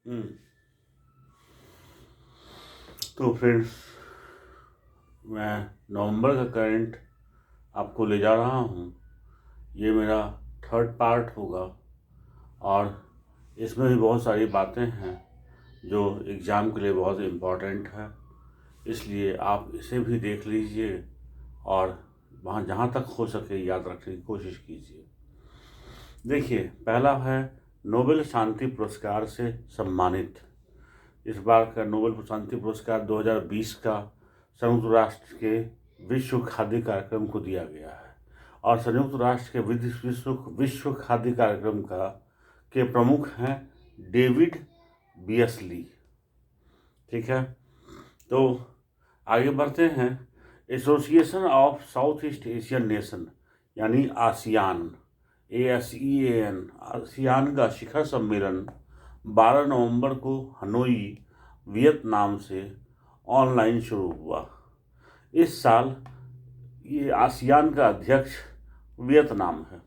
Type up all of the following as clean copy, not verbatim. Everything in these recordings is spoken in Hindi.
हम्म। तो फ्रेंड्स, मैं नवंबर का करंट आपको ले जा रहा हूँ। ये मेरा थर्ड पार्ट होगा और इसमें भी बहुत सारी बातें हैं जो एग्ज़ाम के लिए बहुत इम्पोर्टेंट है। इसलिए आप इसे भी देख लीजिए और वहाँ जहाँ तक हो सके याद रखने की कोशिश कीजिए। देखिए, पहला है नोबेल शांति पुरस्कार से सम्मानित। इस बार का नोबेल शांति पुरस्कार 2020 का संयुक्त राष्ट्र के विश्व खाद्य कार्यक्रम को दिया गया है और संयुक्त राष्ट्र के विश्व खाद्य कार्यक्रम का के प्रमुख हैं डेविड बियसली। ठीक है, तो आगे बढ़ते हैं। Association of south east Asian nation यानी आसियान, ASEAN, आसियान का शिखर सम्मेलन 12 नवंबर को हनोई, वियतनाम से ऑनलाइन शुरू हुआ। इस साल ये आसियान का अध्यक्ष वियतनाम है।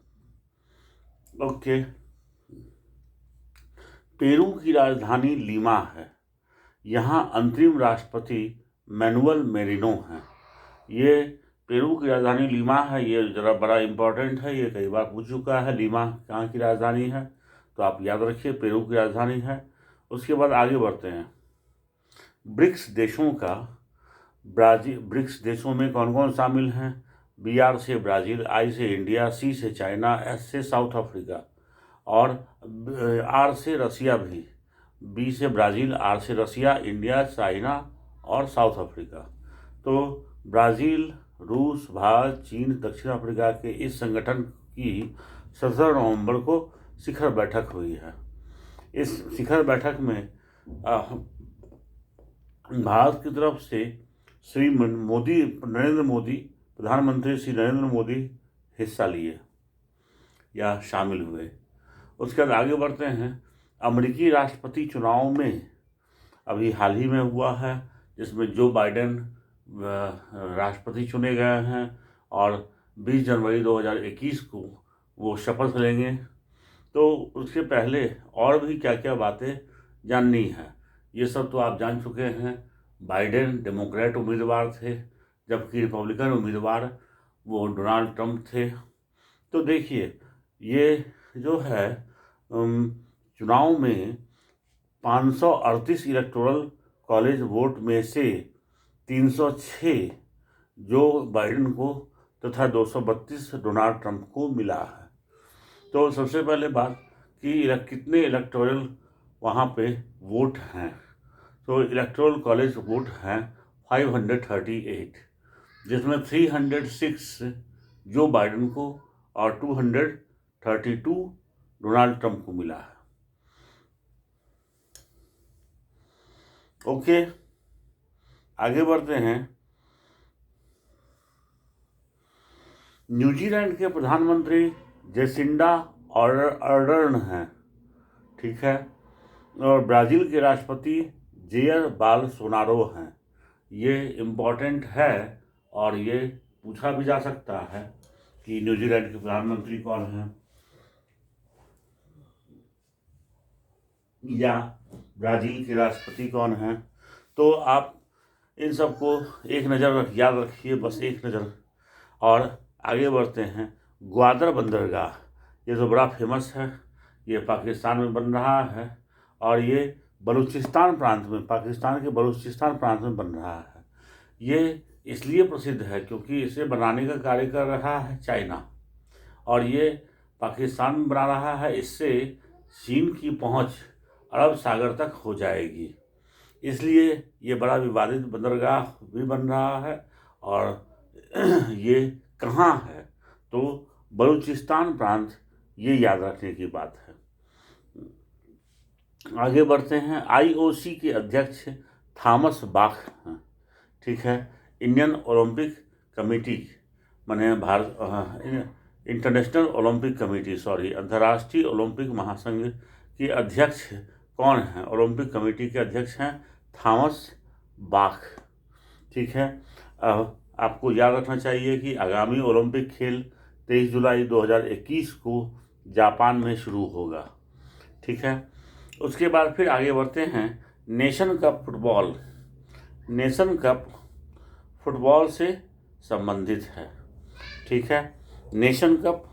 ओके। पेरू की राजधानी लीमा है। यहाँ अंतरिम राष्ट्रपति मैनुअल मेरिनो हैं। ये पेरू की राजधानी लीमा है। ये ज़रा बड़ा इम्पोर्टेंट है, ये कई बार पूछ चुका है लीमा कहाँ की राजधानी है, तो आप याद रखिए पेरू की राजधानी है। उसके बाद आगे बढ़ते हैं। ब्रिक्स देशों का ब्रिक्स देशों में कौन कौन शामिल हैं? BR से ब्राज़ील, I से इंडिया, C से चाइना, S से साउथ अफ्रीका और R से रसिया भी। B से ब्राज़ील, R से रसिया, इंडिया, चाइना और साउथ अफ्रीका। तो ब्राज़ील, रूस, भारत, चीन, दक्षिण अफ्रीका के इस संगठन की 17 नवंबर को शिखर बैठक हुई है। इस शिखर बैठक में भारत की तरफ से प्रधानमंत्री श्री नरेंद्र मोदी हिस्सा लिए या शामिल हुए। उसके बाद आगे बढ़ते हैं। अमेरिकी राष्ट्रपति चुनाव में अभी हाल ही में हुआ है, जिसमें जो बाइडेन राष्ट्रपति चुने गए हैं और 20 जनवरी 2021 को वो शपथ लेंगे। तो उसके पहले और भी क्या क्या बातें जाननी है, ये सब तो आप जान चुके हैं। बाइडेन डेमोक्रेट उम्मीदवार थे, जबकि रिपब्लिकन उम्मीदवार वो डोनाल्ड ट्रंप थे। तो देखिए, ये जो है चुनाव में 538 इलेक्टोरल कॉलेज वोट में से 306 जो बाइडेन को तथा 232 डोनाल्ड ट्रंप को मिला है। तो सबसे पहले बात कि कितने इलेक्टोरल वहाँ पे वोट हैं। तो इलेक्टोरल कॉलेज वोट हैं 538, जिसमें 306 जो बाइडेन को और 232 डोनाल्ड ट्रंप को मिला है। ओके, आगे बढ़ते हैं। न्यूजीलैंड के प्रधानमंत्री जेसिंडा अर्डर्न हैं। ठीक है, और ब्राज़ील के राष्ट्रपति जेयर बोल्सोनारो हैं। ये इम्पोर्टेंट है और ये पूछा भी जा सकता है कि न्यूजीलैंड के प्रधानमंत्री कौन हैं या ब्राज़ील के राष्ट्रपति कौन हैं। तो आप इन सबको एक नज़र याद रखिए, बस एक नज़र। और आगे बढ़ते हैं। ग्वादर बंदरगाह, ये तो बड़ा फेमस है। ये पाकिस्तान में बन रहा है और ये बलूचिस्तान प्रांत में, पाकिस्तान के बलूचिस्तान प्रांत में बन रहा है। ये इसलिए प्रसिद्ध है क्योंकि इसे बनाने का कार्य कर रहा है चाइना और ये पाकिस्तान में बना रहा है। इससे चीन की पहुंच अरब सागर तक हो जाएगी, इसलिए ये बड़ा विवादित बंदरगाह भी बन रहा है। और ये कहाँ है? तो बलूचिस्तान प्रांत, ये याद रखने की बात है। आगे बढ़ते हैं। IOC के अध्यक्ष थॉमस बाख हैं। ठीक है, इंडियन ओलंपिक कमेटी माने इंटरनेशनल ओलंपिक कमेटी, अंतर्राष्ट्रीय ओलंपिक महासंघ के अध्यक्ष कौन हैं? ओलंपिक कमेटी के अध्यक्ष हैं थॉमस बाख। ठीक है, आपको याद रखना चाहिए कि आगामी ओलंपिक खेल 23 जुलाई 2021 को जापान में शुरू होगा। ठीक है, उसके बाद फिर आगे बढ़ते हैं। Nation cup football, nation cup football से संबंधित है, ठीक है, नेशन कप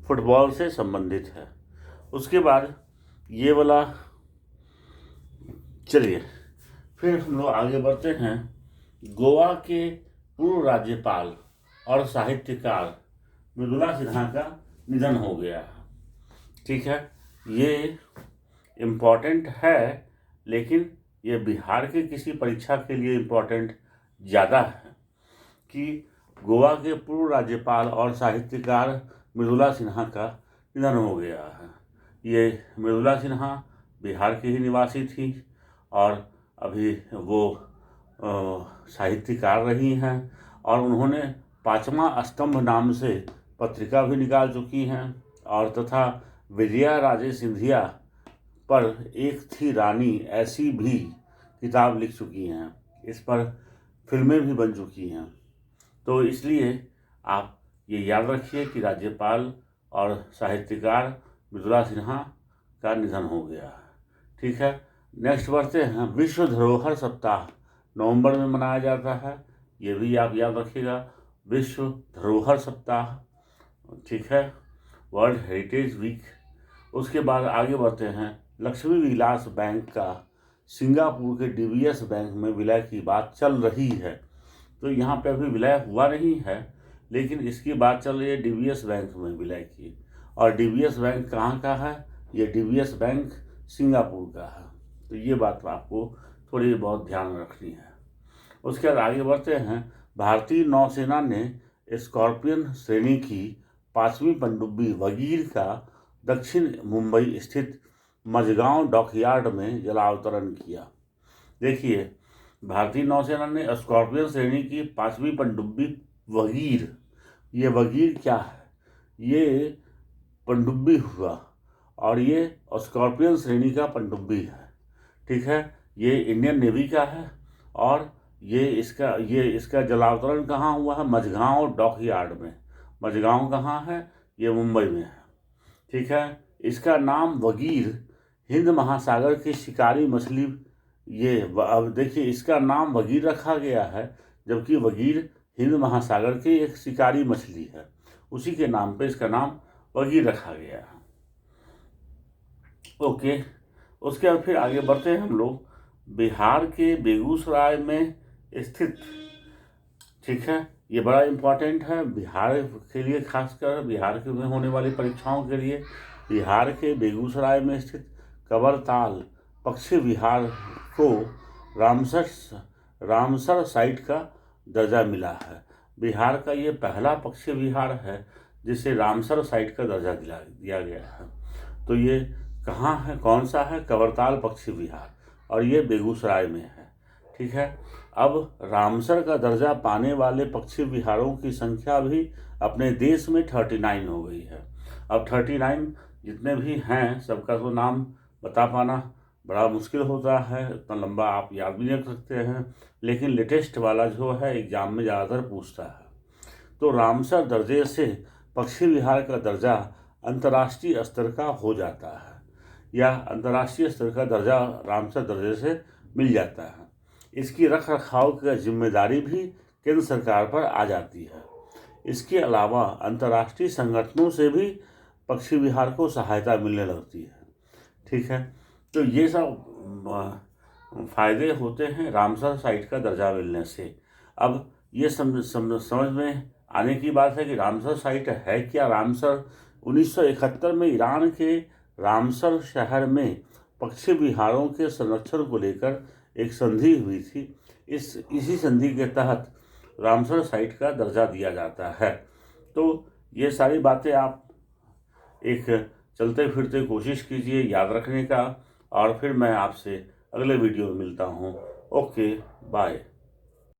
फुटबॉल से संबंधित है। उसके बाद ये वाला, चलिए फिर हम लोग आगे बढ़ते हैं। गोवा के पूर्व राज्यपाल और साहित्यकार मृदुला सिन्हा का निधन हो गया, ठीक है। ये इम्पोर्टेंट है, लेकिन ये बिहार के किसी परीक्षा के लिए इम्पोर्टेंट ज़्यादा है कि गोवा के पूर्व राज्यपाल और साहित्यकार मृदुला सिन्हा का निधन हो गया है। ये मृदुला सिन्हा बिहार की ही निवासी थी और अभी वो साहित्यकार रही हैं और उन्होंने 5वां स्तंभ नाम से पत्रिका भी निकाल चुकी हैं और तथा विजया राजे सिंधिया पर एक थी रानी ऐसी भी किताब लिख चुकी हैं। इस पर फिल्में भी बन चुकी हैं। तो इसलिए आप ये याद रखिए कि राज्यपाल और साहित्यकार मृदुला सिन्हा का निधन हो गया है, ठीक है। नेक्स्ट बढ़ते हैं। विश्व धरोहर सप्ताह नवंबर में मनाया जाता है, ये भी आप याद रखिएगा, विश्व धरोहर सप्ताह, ठीक है, वर्ल्ड हेरिटेज वीक। उसके बाद आगे बढ़ते हैं। लक्ष्मी विलास बैंक का सिंगापुर के डीवीएस बैंक में विलय की बात चल रही है। तो यहाँ पे अभी विलय हुआ नहीं है, लेकिन इसकी बात चल रही है डीवीएस बैंक में विलय की। और डीवीएस बैंक कहाँ का है? ये डीवीएस बैंक सिंगापुर का है। तो ये बात आपको थोड़ी बहुत ध्यान रखनी है। उसके बाद आगे बढ़ते हैं। भारतीय नौसेना ने स्कॉर्पियन श्रेणी की 5वीं पनडुब्बी वगीर का दक्षिण मुंबई स्थित मझगांव डॉकयार्ड में जलावतरण किया। देखिए, भारतीय नौसेना ने स्कॉर्पियन श्रेणी की 5वीं पनडुब्बी वगीर, ये वगीर क्या है? ये पनडुब्बी हुआ और ये स्कॉर्पियन श्रेणी का पनडुब्बी है, ठीक है। ये इंडियन नेवी का है और ये इसका जलावतरण कहाँ हुआ है? मझगांव डॉकयार्ड में। मझगांव कहाँ है? ये मुंबई में है, ठीक है। इसका नाम वगीर हिंद महासागर की शिकारी मछली, ये अब देखिए इसका नाम वगीर रखा गया है, जबकि वगीर हिंद महासागर की एक शिकारी मछली है, उसी के नाम पे इसका नाम वगीर रखा गया है। ओके, उसके बाद फिर आगे बढ़ते हैं हम लोग। बिहार के बेगूसराय में स्थित, ठीक है, ये बड़ा इम्पोर्टेंट है बिहार के लिए, खासकर बिहार के में होने वाली परीक्षाओं के लिए। बिहार के बेगूसराय में स्थित कबरताल पक्षी विहार को रामसर साइट का दर्जा मिला है। बिहार का ये पहला पक्षी विहार है जिसे रामसर साइट का दर्जा दिया गया है। तो ये कहाँ है, कौन सा है? कबरताल पक्षी विहार, और ये बेगूसराय में है, ठीक है। अब रामसर का दर्जा पाने वाले पक्षी विहारों की संख्या भी अपने देश में 39 हो गई है। अब 39 जितने भी हैं सबका तो नाम बता पाना बड़ा मुश्किल होता है, इतना लंबा आप याद भी नहीं रख सकते हैं, लेकिन लेटेस्ट वाला जो है एग्जाम में ज़्यादातर पूछता है। तो रामसर दर्जे से पक्षी विहार का दर्जा अंतर्राष्ट्रीय स्तर का हो जाता है, या अंतर्राष्ट्रीय स्तर का दर्जा रामसर दर्जे से मिल जाता है। इसकी रख रखाव की जिम्मेदारी भी केंद्र सरकार पर आ जाती है। इसके अलावा अंतर्राष्ट्रीय संगठनों से भी पक्षी विहार को सहायता मिलने लगती है, ठीक है। तो ये सब फायदे होते हैं रामसर साइट का दर्जा मिलने से। अब ये समझ में आने की बात है कि रामसर साइट है क्या। रामसर 1971 में ईरान के रामसर शहर में पक्षी विहारों के संरक्षण को लेकर एक संधि हुई थी। इसी संधि के तहत रामसर साइट का दर्जा दिया जाता है। तो ये सारी बातें आप एक चलते फिरते कोशिश कीजिए याद रखने का, और फिर मैं आपसे अगले वीडियो में मिलता हूँ। Okay, bye.